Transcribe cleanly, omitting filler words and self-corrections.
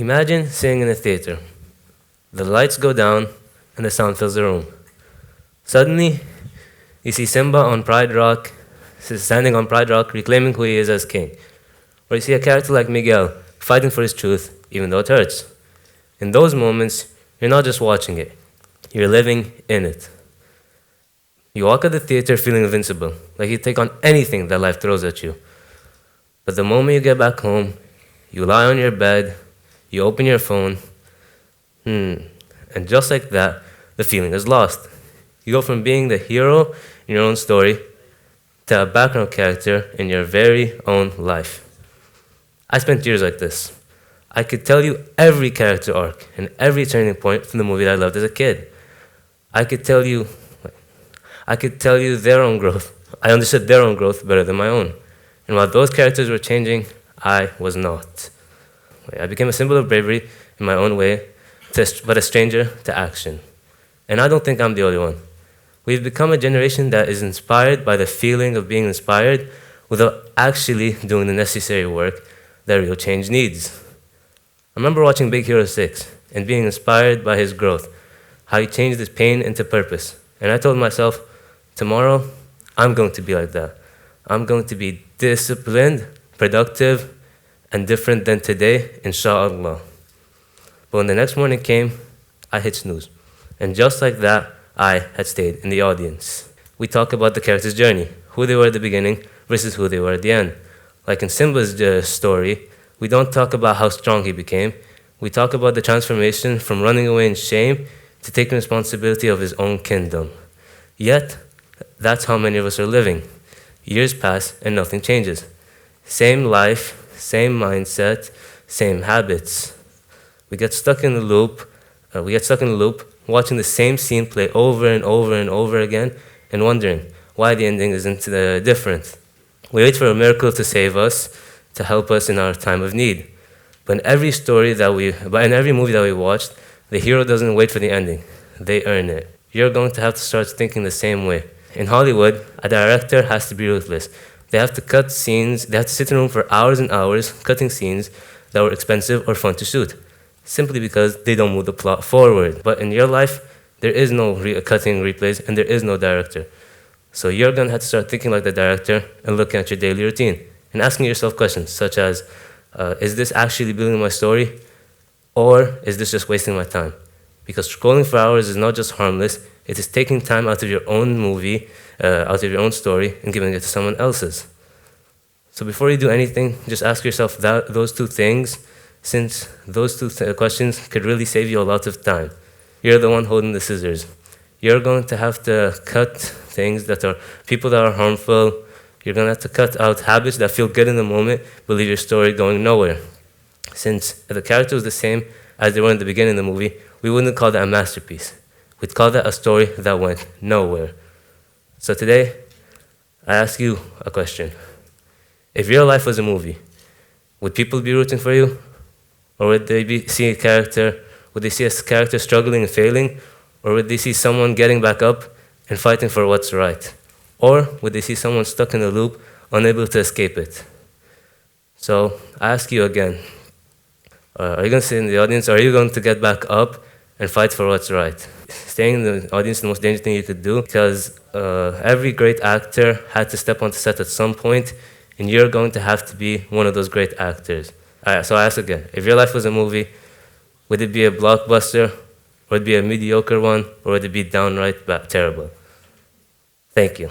Imagine sitting in a theater. The lights go down and the sound fills the room. Suddenly, you see Simba on Pride Rock, standing on Pride Rock, reclaiming who he is as king. Or you see a character like Miguel fighting for his truth, even though it hurts. In those moments, you're not just watching it, you're living in it. You walk out the theater feeling invincible, like you take on anything that life throws at you. But the moment you get back home, you lie on your bed, you open your phone, and just like that, the feeling is lost. You go from being the hero in your own story to a background character in your very own life. I spent years like this. I could tell you every character arc and every turning point from the movie that I loved as a kid. I could tell you their own growth. I understood their own growth better than my own. And while those characters were changing, I was not. I became a symbol of bravery in my own way, but a stranger to action. And I don't think I'm the only one. We've become a generation that is inspired by the feeling of being inspired without actually doing the necessary work that real change needs. I remember watching Big Hero 6 and being inspired by his growth, how he changed his pain into purpose. And I told myself, tomorrow, I'm going to be like that. I'm going to be disciplined, productive, and different than today, inshallah. But when the next morning came, I hit snooze. And just like that, I had stayed in the audience. We talk about the character's journey, who they were at the beginning versus who they were at the end. Like in Simba's story, we don't talk about how strong he became. We talk about the transformation from running away in shame to taking responsibility of his own kingdom. Yet, that's how many of us are living. Years pass and nothing changes. Same life, same mindset, same habits. We get stuck in the loop, watching the same scene play over and over and over again, and wondering why the ending isn't different. We wait for a miracle to save us, to help us in our time of need. But in every movie that we watched, the hero doesn't wait for the ending. They earn it. You're going to have to start thinking the same way. In Hollywood, a director has to be ruthless. They have to cut scenes, they have to sit in a room for hours and hours, cutting scenes that were expensive or fun to shoot, simply because they don't move the plot forward. But in your life, there is no cutting replays and there is no director. So you're going to have to start thinking like the director and looking at your daily routine and asking yourself questions such as, is this actually building my story, or is this just wasting my time? Because scrolling for hours is not just harmless, it is taking time out of your own movie, out of your own story, and giving it to someone else's. So before you do anything, just ask yourself those two things, since those two questions could really save you a lot of time. You're the one holding the scissors. You're going to have to cut things people that are harmful. You're going to have to cut out habits that feel good in the moment, but leave your story going nowhere. Since if the character was the same as they were in the beginning of the movie, we wouldn't call that a masterpiece. We'd call that a story that went nowhere. So today, I ask you a question. If your life was a movie, would people be rooting for you? Or would they see a character struggling and failing? Or would they see someone getting back up and fighting for what's right? Or would they see someone stuck in a loop, unable to escape it? So I ask you again, are you going to sit in the audience, or are you going to get back up and fight for what's right? Staying in the audience is the most dangerous thing you could do, because every great actor had to step onto set at some point, and you're going to have to be one of those great actors. So I ask again, if your life was a movie, would it be a blockbuster, or would it be a mediocre one, or would it be downright terrible? Thank you.